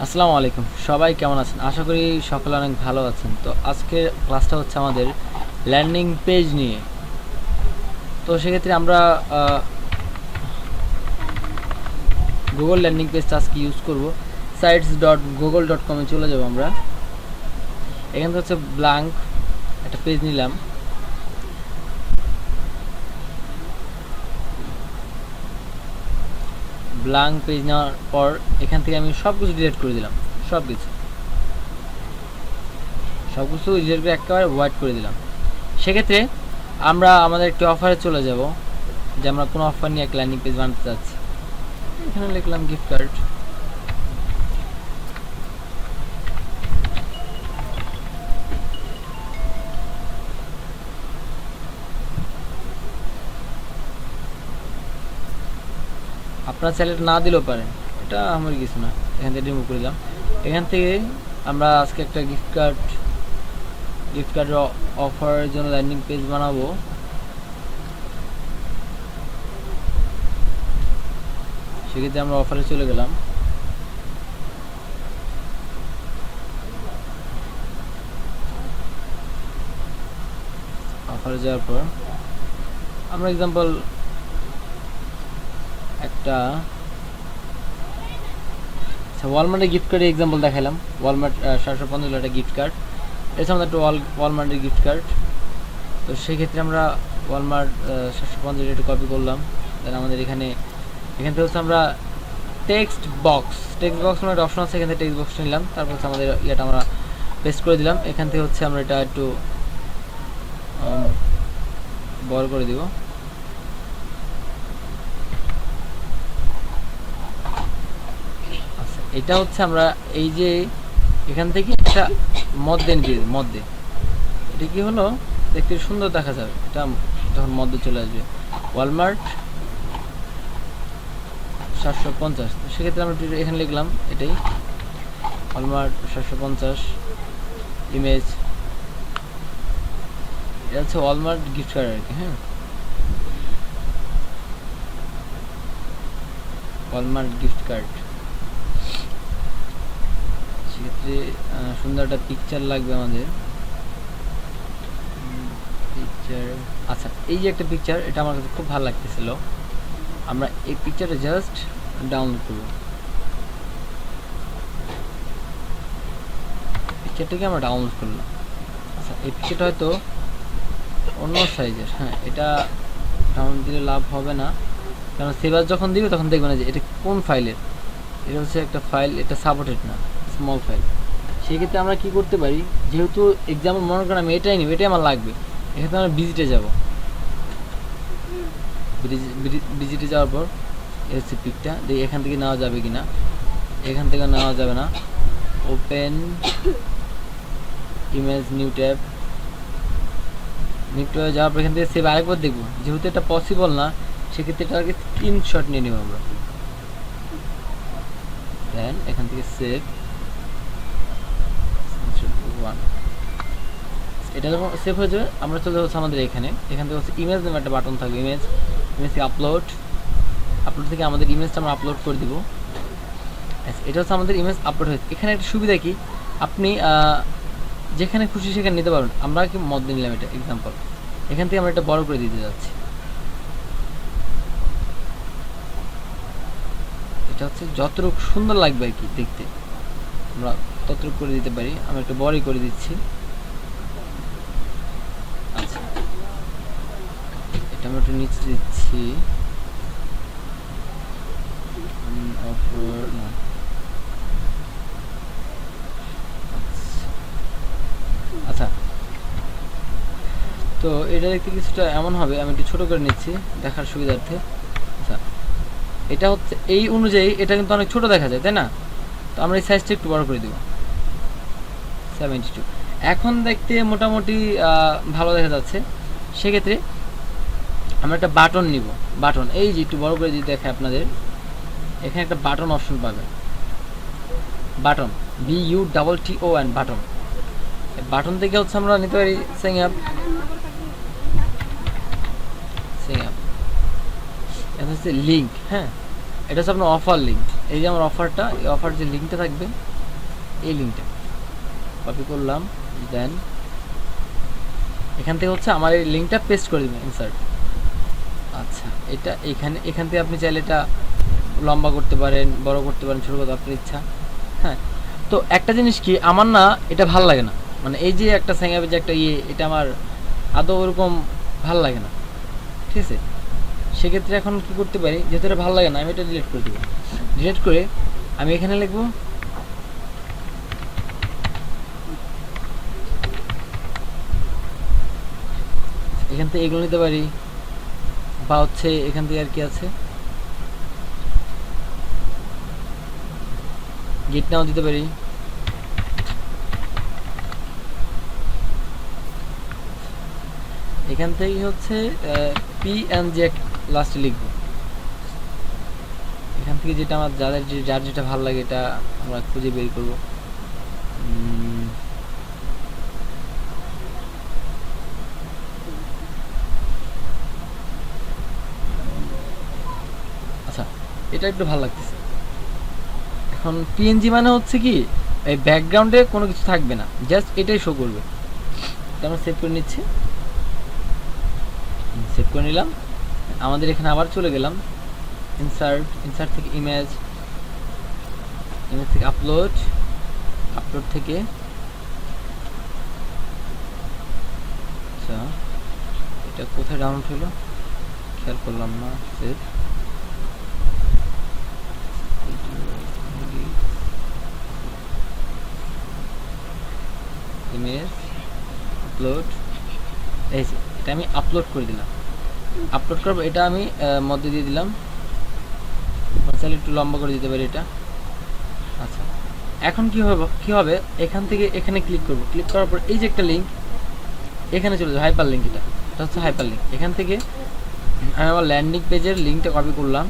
আসসালামু আলাইকুম, সবাই কেমন আছেন? আশা করি সকলে অনেক ভালো আছেন। তো আজকের ক্লাসটা হচ্ছে আমাদের ল্যান্ডিং পেজ নিয়ে। তো সেক্ষেত্রে আমরা গুগল ল্যান্ডিং পেজটা আজকে ইউজ করব। sites.google.com-এ চলে যাব আমরা। এখান থেকে হচ্ছে ব্ল্যাঙ্ক একটা পেজ নিলাম। ব্ল্যাঙ্ক পেজ নেওয়ার পর এখান থেকে আমি সব কিছু ডিলিট করে দিলাম। সব কিছু ডিলিট করে একেবারে হোয়াইট করে দিলাম। সেক্ষেত্রে আমরা আমাদের একটি অফারে চলে যাব, যে আমরা কোনো অফার নিয়ে একটা ল্যান্ডিং পেজ বানাতে চাচ্ছি। এখানে লিখলাম গিফট কার্ড। আপনার চাইলে না দিলেও পারেন, এটা আমার কিছু না। এখান থেকে রিমুভ করে দিলাম। এখান থেকে আমরা আজকে একটা গিফট কার্ডের অফারের জন্য ল্যান্ডিং পেজ বানাবো। সেক্ষেত্রে আমরা অফারে চলে গেলাম। অফারে যাওয়ার পর আমরা এক্সাম্পল একটা ওয়ালমার্টের গিফট কার্ডের এক্সাম্পল দেখালাম। ওয়ালমার্ট 750 একটা গিফট কার্ড, এটা আমাদের একটা ওয়ালমার্টের গিফট কার্ড। তো সেক্ষেত্রে আমরা ওয়ালমার্ট 750 এটা কপি করলাম। দেন আমাদের এখান থেকে হচ্ছে আমরা টেক্সট বক্স নামে একটা অপশন আছে, এখান থেকে টেক্সট বক্স নিলাম। তারপর হচ্ছে আমাদের ইয়েটা আমরা পেস্ট করে দিলাম। এখান থেকে হচ্ছে আমরা এটা একটু বড় করে দিব। আচ্ছা, এটা হচ্ছে আমরা এই যে এখান থেকে একটা মধ্যে এটা কি হলো, দেখতে সুন্দর দেখা যাবে এটা যখন মধ্যে চলে আসবে। ওয়ালমার্ট 750, সেক্ষেত্রে আমরা এখানে লিখলাম এটাই ওয়ালমার্ট 750 ইমেজ। এটা হচ্ছে ওয়ালমার্ট গিফট কার্ড আর কি। হ্যাঁ, ওয়ালমার্ট গিফট কার্ড। সেক্ষেত্রে সুন্দর একটা পিকচার লাগবে আমাদের। পিকচার, আচ্ছা, এই যে একটা পিকচার, এটা আমার কাছে খুব ভালো লাগতেছিল। আমরা এই পিকচারটা জাস্ট ডাউনলোড করব। পিকচারটাকে আমরা ডাউনলোড করলাম। আচ্ছা, এই পিকচারটা হয়তো অন্য সাইজের। হ্যাঁ, এটা ডাউনলোড দিলে লাভ হবে না, কারণ সেভার যখন দিবে তখন দেখবে না যে এটা কোন ফাইলের। এটা হচ্ছে একটা ফাইল, এটা সাপোর্টেড না, স্মল ফাইল। সেক্ষেত্রে আমরা কি করতে পারি, যেহেতু এক্সাম্পল মনে করেন আমি এটাই নিব, এটাই আমার লাগবে, এক্ষেত্রে আমরা ভিজিটে যাব। ভিজিটে যাওয়ার পর এই হচ্ছে পিকটা, দেখি এখান থেকে নেওয়া যাবে কিনা। এখান থেকে নেওয়া যাবে না। ওপেন ইমেজ, নিউ ট্যাব যাওয়ার পর এখান থেকে সেভ আরেকবার দেখবো। যেহেতু এটা পসিবল না, সেক্ষেত্রে এটাকে স্ক্রিনশট নিয়ে নেব আমরা। দেন এখান থেকে সেভ, এটা যখন সেভ হয়ে যাবে আমরা চলে যাচ্ছি আমাদের এখান থেকে হচ্ছে ইমেজ নামে একটা বাটন থাকবে। ইমেজ থেকে আপলোড থেকে আমাদের ইমেজটা আমরা আপলোড করে দিব। এটা হচ্ছে আমাদের ইমেজ আপলোড হয়েছে। এখানে একটা সুবিধা কি, আপনি যেখানে খুশি সেখানে নিতে পারবেন। আমরা কি মধ্যে নিলাম এটা এক্সাম্পল, এখান থেকে আমরা এটা বড় করে দিতে যাচ্ছি। এটা হচ্ছে যতটুকু সুন্দর লাগবে আর কি দেখতে, আমরা ততটুকু করে দিতে পারি। আমরা একটু বড়ই করে দিচ্ছি। আচ্ছা, এটা আমরা একটু নিচে দিচ্ছি। আচ্ছা, তো এটা দেখতে কিছুটা এমন হবে, আমি একটু ছোট করে নিচ্ছি দেখার সুবিধার্থে। আচ্ছা, এটা হচ্ছে এই অনুযায়ী এটা কিন্তু অনেক ছোট দেখা যায়, তাই না? তো আমরা এই সাইজটা একটু বড় করে দেব, 72। এখন দেখতে মোটামুটি ভালো দেখা যাচ্ছে। সেক্ষেত্রে আমরা একটা বাটন নিব। বাটন, এই যে একটু বড় করে যদি দেখে আপনাদের, এখানে একটা বাটন অপশন পাবেন। Button, BUTTON, button. বাটন থেকে হচ্ছে আমরা নিতে পারি সেং আপ। এটা হচ্ছে লিঙ্ক। হ্যাঁ, এটা হচ্ছে আপনার অফার লিঙ্ক। এই যে আমার অফারটা, এই অফার যে লিঙ্কটা থাকবে, এই লিঙ্কটা কপি করলাম, দেন এখান থেকে হচ্ছে আমার এই লিঙ্কটা পেস্ট করে দেবেন, ইনসার্ট। আচ্ছা, এটা এখান থেকে আপনি চাইলে এটা লম্বা করতে পারেন, বড় করতে পারেন, ছোটো করতে আপনার ইচ্ছা। হ্যাঁ, তো একটা জিনিস কি, আমার না এটা ভাল লাগে না, মানে এই যে একটা স্যাঙ্গাবে যে একটা এটা আমার আদৌ ওরকম ভাল লাগে না, ঠিক আছে। সেক্ষেত্রে এখন কি করতে পারি, যেহেতু এটা ভালো লাগে না, আমি এটা ডিলিট করে দেবো। ডিলিট করে আমি এখানে লিখবো এখান থেকে এগুলো নিতে পারি, বা হচ্ছে এখান থেকে আর কি আছে, গেট নাও দিতে পারি। এখান থেকে হচ্ছে PNG লাস্টে লিখবো। এখান থেকে যেটা আমার যার যেটা ভালো লাগে এটা আমরা খুঁজে বের করবো। আচ্ছা, এটা একটু ভালো লাগতেছে। এখন PNG মানে হচ্ছে কি, এই ব্যাকগ্রাউন্ডে কোনো কিছু থাকবে না, জাস্ট এটাই শো করবে। এটা আমরা সেভ করে নিচ্ছি, সেভ করে নিলাম। আমাদের এখানে আবার চলে গেলাম, ইনসার্ট থেকে ইমেজ থেকে আপলোড থেকে আচ্ছা, এটা কোথায় ডাউনলোড হলো খেয়াল করলাম না। সেভ, ইমেজ আপলোড, এই যে এটা আমি আপলোড করে দিলাম। আপলোড করবো, এটা আমি মধ্যে দিয়ে দিলাম, চাইলে একটু লম্বা করে দিতে পারি এটা। আচ্ছা, এখন কি হবে, এখান থেকে এখানে ক্লিক করব, ক্লিক করার পর এই যে একটা লিঙ্ক এখানে চলে যাবে, হাইপার লিঙ্ক। এটা হচ্ছে হাইপার লিঙ্ক। এখান থেকে আমি আমার ল্যান্ডিং পেজের লিঙ্কটা কপি করলাম,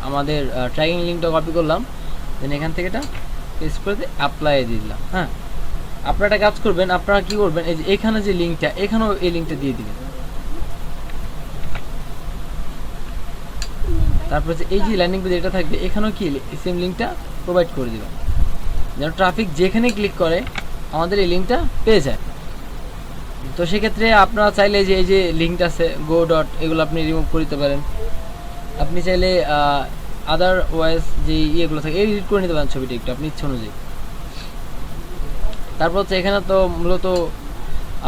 আমাদের ট্র্যাকিং লিঙ্কটা কপি করলাম, দেন এখান থেকে এটা পেস্ট করে দিয়ে অ্যাপ্লাই দিয়ে দিলাম। হ্যাঁ, আপনারা একটা কাজ করবেন, আপনারা কি করবেন, এই যে এখানে যে লিঙ্কটা, এখানেও এই লিঙ্কটা দিয়ে দিবেন। তারপর যে এই যে ল্যান্ডিং পেজ এটা থাকবে, এখানেও কি সেম লিঙ্কটা প্রোভাইড করে দেবেন, যেন ট্রাফিক যেখানে ক্লিক করে আমাদের এই লিঙ্কটা পেয়ে যায়। তো সেক্ষেত্রে আপনারা চাইলে যে এই যে লিঙ্কটা আছে গো ডট, এগুলো আপনি রিমুভ করে দিতে পারেন। আপনি চাইলে আদারওয়াইজ যে ইয়েগুলো থাকে এডিট করে নিতে পারেন ছবিটা একটু আপনি ইচ্ছা অনুযায়ী। তারপর হচ্ছে এখানে তো মূলত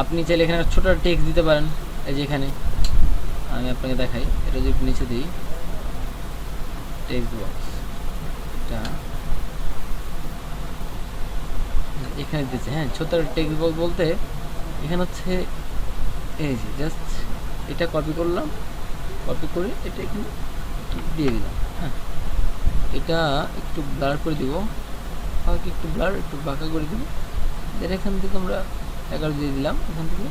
আপনি চাইলে এখানে ছোট টেক্সট দিতে পারেন। এই যে এখানে আমি আপনাকে দেখাই, এটা যদি নিচে দিই টেক্সট বক্স, এটা এখানে দিয়েছে। হ্যাঁ, ছোট টেক্সট বক্স বলতে এখানে হচ্ছে এই যে জাস্ট এটা কপি করলাম, কপি করে এটা এখানে দিয়ে দিলাম। হ্যাঁ, এটা একটু ব্লার করে দিব, হালকা একটু ব্লার, একটু বাঁকা করে দিব। দেন এখান থেকে আমরা 11 দিয়ে দিলাম, এখান থেকে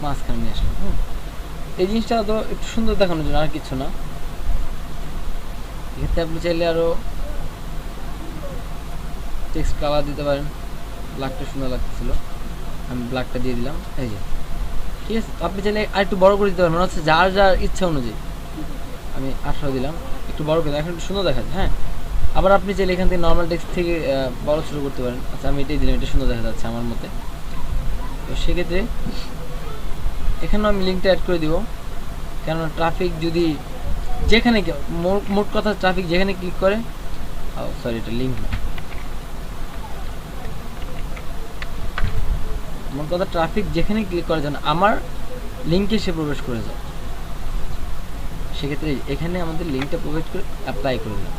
মাঝখানে নিয়ে আসলাম। এই জিনিসটা তো একটু সুন্দর দেখানোর জন্য, আর কিছু না। এক্ষেত্রে আপনি চাইলে আরও টেক্সট কালার দিতে পারেন, ব্ল্যাকটা সুন্দর লাগতেছিল, আমি ব্ল্যাকটা দিয়ে দিলাম। এই যে ঠিক আছে, আপনি চাইলে আর একটু বড় করে দিতে পারেন, মনে হচ্ছে যার যার ইচ্ছা অনুযায়ী। আমি 18 দিলাম, একটু বড় করে, এখন একটু সুন্দর দেখা যায়। হ্যাঁ, আবার আপনি চাইলে এখান থেকে নর্মাল টেক্সট থেকে বড় শুরু করতে পারেন। আচ্ছা, আমি এটাই দিলাম, এটা সুন্দর দেখা যাচ্ছে আমার মতে। তো সেক্ষেত্রে এখানেও আমি লিঙ্কটা অ্যাড করে দিব, কেননা ট্রাফিক যদি যেখানে, মোট কথা ট্রাফিক যেখানে ক্লিক করে, সরি এটা লিঙ্ক না, মোট কথা ট্রাফিক যেখানে ক্লিক করে যেন আমার লিঙ্কে সে প্রবেশ করে যায়। সেক্ষেত্রে এখানে আমাদের লিঙ্কটা প্রোভাইড করে অ্যাপ্লাই করে দিলাম।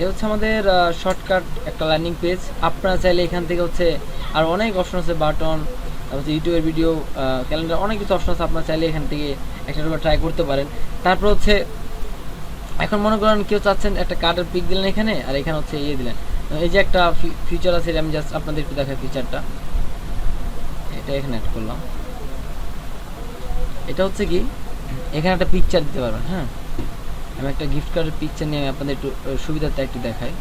এ হচ্ছে আমাদের শর্টকাট একটা ল্যান্ডিং পেজ। আপনারা চাইলে এখান থেকে হচ্ছে আর অনেক অপশন আছে, বাটন, তারপর ইউটিউবের ভিডিও, ক্যালেন্ডার, অনেক কিছু অপশন আছে। আপনারা চাইলে এখান থেকে একটা ট্রাই করতে পারেন। তারপর হচ্ছে এখন মনে করেন কেউ চাচ্ছেন একটা কার্ডের পিক দিলেন এখানে, আর এখানে হচ্ছে ইয়ে দিলেন, এই যে একটা ফিচার আছে, আমি জাস্ট আপনাদের একটু দেখাই ফিচারটা, এটা এখানে অ্যাড করলাম। এটা হচ্ছে কি, এখানে একটা পিকচার দিতে পারবেন। হ্যাঁ, আমি একটা গিফট কার্ডের পিকচার নিয়ে আপনাদের একটু সুবিধাটা একটু দেখাই।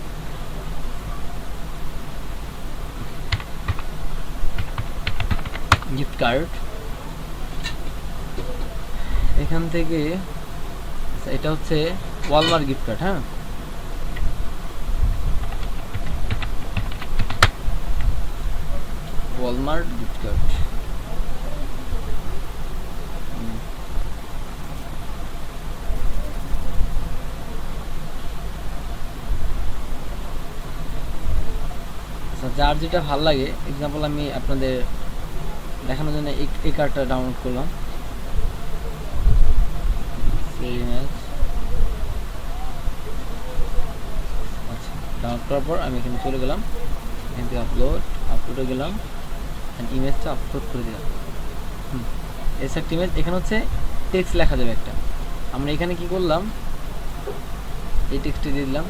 গিফট কার্ড, এখান থেকে এটা হচ্ছে ওয়ালমার্ট গিফট কার্ড। হ্যাঁ, ওয়ালমার্ট গিফট কার্ড। যার যেটা ভালো লাগে, এক্সাম্পল আমি আপনাদের দেখানোর জন্য এই কার্ডটা ডাউনলোড করলাম। আচ্ছা, ডাউনলোড করার পর আমি এখানে চলে গেলাম, এখান থেকে আপলোডে গেলাম, ইমেজটা আপলোড করে দিলাম। এসে একটা ইমেজ, এখানে হচ্ছে টেক্সট লেখা যাবে একটা। আমরা এখানে কি করলাম, এই টেক্সটে দিয়ে দিলাম।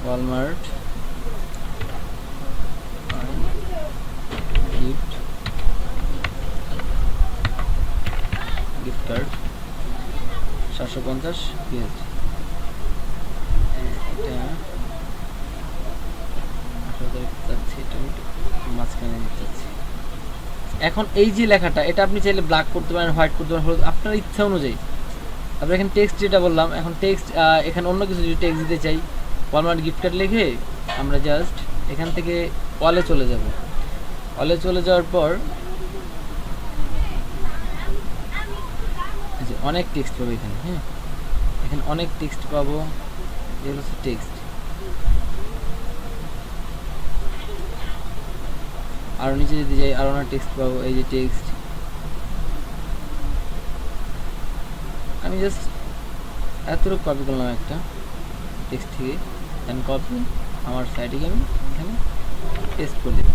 Walmart gift card 750 page. এখন এই যে লেখাটা, এটা আপনি চাইলে ব্ল্যাক করতে পারেন, হোয়াইট করতে পারেন, হলুদ, আপনার ইচ্ছা অনুযায়ী। তারপরে এখানে টেক্সট যেটা বললাম, এখন টেক্সট এখানে অন্য কিছু যদি টেক্সট দিতে চাই, ওয়ালমার্ট গিফট কার্ড লিখে আমরা জাস্ট এখান থেকে অলে চলে যাব। অলে চলে যাওয়ার পর অনেক টেক্সট পাবো এখানে। হ্যাঁ, এখানে অনেক টেক্সট পাবো, এগুলো হচ্ছে টেক্সট। আরও নিচে যদি যাই আরও অনেক টেক্সট পাবো, এই যে টেক্সট। আমি জাস্ট এতটুকু কপি করলাম একটা টেক্সট থেকে, দেন কপি আমার সাইডে আমি এখানে পেস্ট করে দেবো।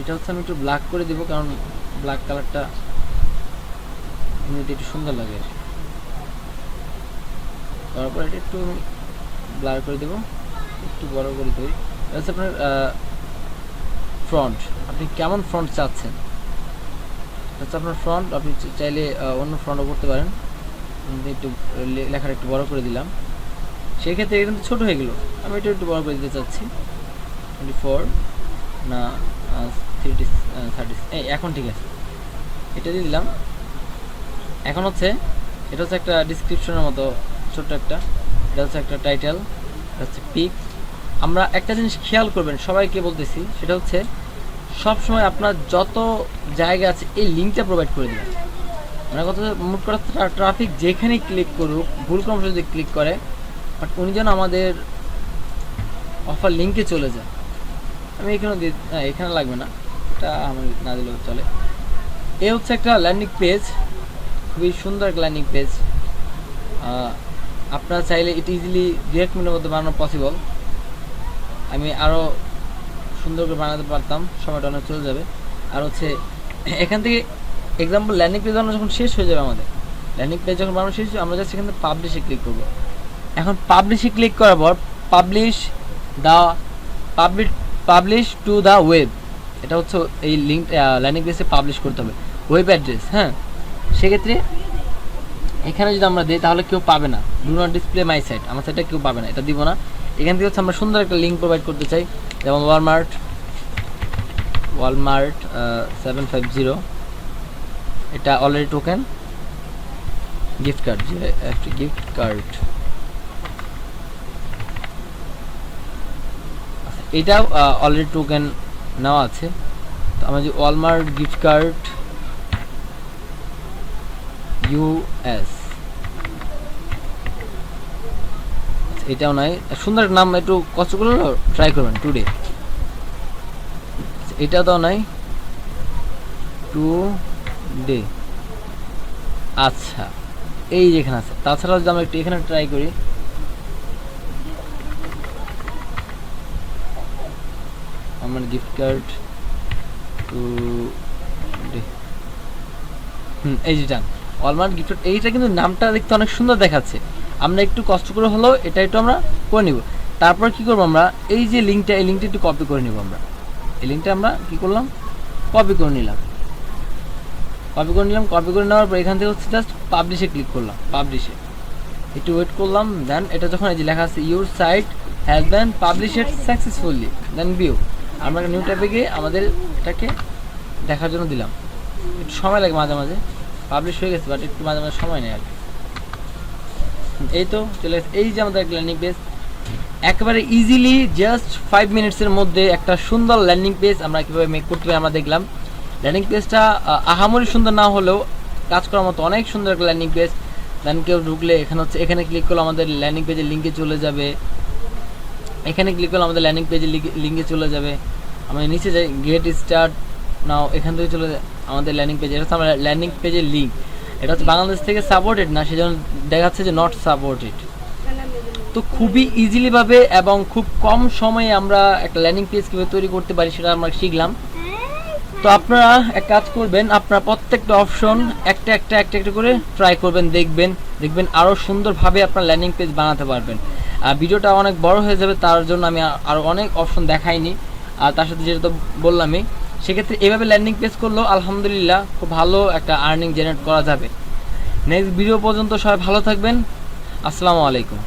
এটা হচ্ছে আমি একটু ব্ল্যাক করে দেবো, কারণ ব্ল্যাক কালারটা এমনিতে একটু সুন্দর লাগে। তারপর এটা একটু ব্লার করে দেবো, একটু বড় করে দেবো। এটা হচ্ছে আপনার ফ্রন্ট, আপনি কেমন ফ্রন্ট চাচ্ছেন, হচ্ছে আপনার ফ্রন্ট। আপনি চাইলে অন্য ফ্রন্টও করতে পারেন। একটু লেখাটা একটু বড় করে দিলাম, সেই ক্ষেত্রে এটা কিন্তু ছোটো হয়ে গেল। আমি এটা একটু বড় করে দিতে চাচ্ছি, 24 না 30, এখন ঠিক আছে, এটা দিয়ে দিলাম। এখন হচ্ছে এটা হচ্ছে একটা ডিসক্রিপশনের মতো ছোট্ট একটা, এটা হচ্ছে একটা টাইটেল, এটা হচ্ছে পিক। আমরা একটা জিনিস খেয়াল করবেন, সবাইকে বলতেছি, সেটা হচ্ছে সবসময় আপনার যত জায়গা আছে এই লিঙ্কটা প্রোভাইড করে দেবেন। মানে কথা মোট করা ট্রাফিক যেখানেই ক্লিক করুক, ভুল ক্রম যদি ক্লিক করে, বাট উনি যেন আমাদের অফার লিঙ্কে চলে যায়। আমি এখানে এখানে লাগবে না, এটা আমার না দিলেও চলে। এ হচ্ছে একটা ল্যান্ডিং পেজ, খুবই সুন্দর একটা ল্যান্ডিং পেজ। আপনারা চাইলে এটা ইজিলি 2-1 মিনিটের মধ্যে বানানো পসিবল। আমি আরও সুন্দর করে বানাতে পারতাম, সময়টা অনেক চলে যাবে। আর হচ্ছে এখান থেকে এক্সাম্পল ল্যান্ডিং পেজ বানানো যখন শেষ হয়ে যাবে, আমাদের ল্যান্ডিং পেজ যখন বানানো শেষ হয়ে, আমরা জাস্ট এখান থেকে পাবলিশে ক্লিক করবো। এখন পাবলিশে ক্লিক করার পর পাবলিশ টু দ্য ওয়েব, এটা হচ্ছে এই লিঙ্ক ল্যান্ডিং পেজে পাবলিশ করতে হবে ওয়েব অ্যাড্রেস। হ্যাঁ, সেক্ষেত্রে এখানে যদি আমরা দিই তাহলে কেউ পাবে না, do not display my site, আমার সাইটটা কেউ পাবে না, এটা দিব না। এখান থেকে হচ্ছে আমরা সুন্দর একটা লিঙ্ক প্রোভাইড করতে চাই, যেমন ওয়ালমার্ট 750, এটা already token gift card, gift card. এটাও অলরেডি টোকেন নেওয়া আছে। তো আমরা যে ওয়ালমার্ট গিফট কার্ড US, এটাও নাই, সুন্দর নাম, একটু কষ্ট করে ট্রাই করবেন, টুডে। এটাও তো নাই, টুডে। আচ্ছা, এই যেখানে আছে। তাছাড়াও যদি আমরা একটু এখানে ট্রাই করি, আমার গিফট কার্ড টুডে, এই যেটা ওয়ালমার্ট গিফট কার্ড, এইটা কিন্তু নামটা দেখতে অনেক সুন্দর দেখাচ্ছে। আমরা একটু কষ্ট করে হলেও এটা একটু আমরা করে নিব। তারপর কি করবো, আমরা এই যে লিঙ্কটা, এই লিঙ্কটা একটু কপি করে নিব। আমরা এই লিঙ্কটা আমরা কি করলাম, কপি করে নিলাম। কপি করে নেওয়ার পর এখান থেকে হচ্ছে জাস্ট পাবলিশে ক্লিক করলাম, পাবলিশে একটু ওয়েট করলাম। দেন এটা যখন এই যে লেখা আছে your site has been published successfully, then view, আমরা নিউ ট্যাবে গিয়ে আমাদের এটাকে দেখার জন্য দিলাম, একটু সময় লাগে মাঝে মাঝে, পাবলিশ হয়ে গেছে বাট একটু মাঝে মাঝে সময় নেই আর কি। এই তো চলে গেছে, এই যে আমাদের একটা ল্যান্ডিং পেজ, একেবারে ইজিলি জাস্ট 5 মিনিটসের মধ্যে একটা সুন্দর ল্যান্ডিং পেজ আমরা কীভাবে মেক করতে পারি আমরা দেখলাম। ল্যান্ডিং পেজটা আহামরি সুন্দর না হলেও কাজ করার মতো অনেক সুন্দর একটা ল্যান্ডিং পেজ। দেন কেউ ঢুকলে এখানে হচ্ছে, এখানে ক্লিক করলে আমাদের ল্যান্ডিং পেজের লিঙ্কে চলে যাবে, এখানে ক্লিক করলে আমাদের ল্যান্ডিং পেজের লিঙ্কে চলে যাবে। আমরা নিচে যাই, গেট স্টার্ট নাও, এখান থেকে চলে আমাদের ল্যান্ডিং পেজে। এটা হচ্ছে আমার ল্যান্ডিং পেজের লিঙ্ক, এটা হচ্ছে বাংলাদেশ থেকে সাপোর্টেড না, সেজন্য দেখাচ্ছে যে নট সাপোর্টেড। তো খুবই ইজিলিভাবে এবং খুব কম সময়ে আমরা একটা ল্যান্ডিং পেজ কীভাবে তৈরি করতে পারি সেটা আমরা শিখলাম। তো আপনারা এক কাজ করবেন, আপনারা প্রত্যেকটা অপশন একটা একটা করে ট্রাই করবেন, দেখবেন আরও সুন্দরভাবে আপনার ল্যান্ডিং পেজ বানাতে পারবেন। আর ভিডিওটা অনেক বড় হয়ে যাবে, তার জন্য আমি আরও অনেক অপশন দেখাইনি। আর তার সাথে যেটা তো বললামই, সেক্ষেত্রে এভাবে ল্যান্ডিং পেজ করলেও আলহামদুলিল্লাহ খুব ভালো একটা আর্নিং জেনারেট করা যাবে। নেক্সট ভিডিও পর্যন্ত সবাই ভালো থাকবেন, আসসালামু আলাইকুম।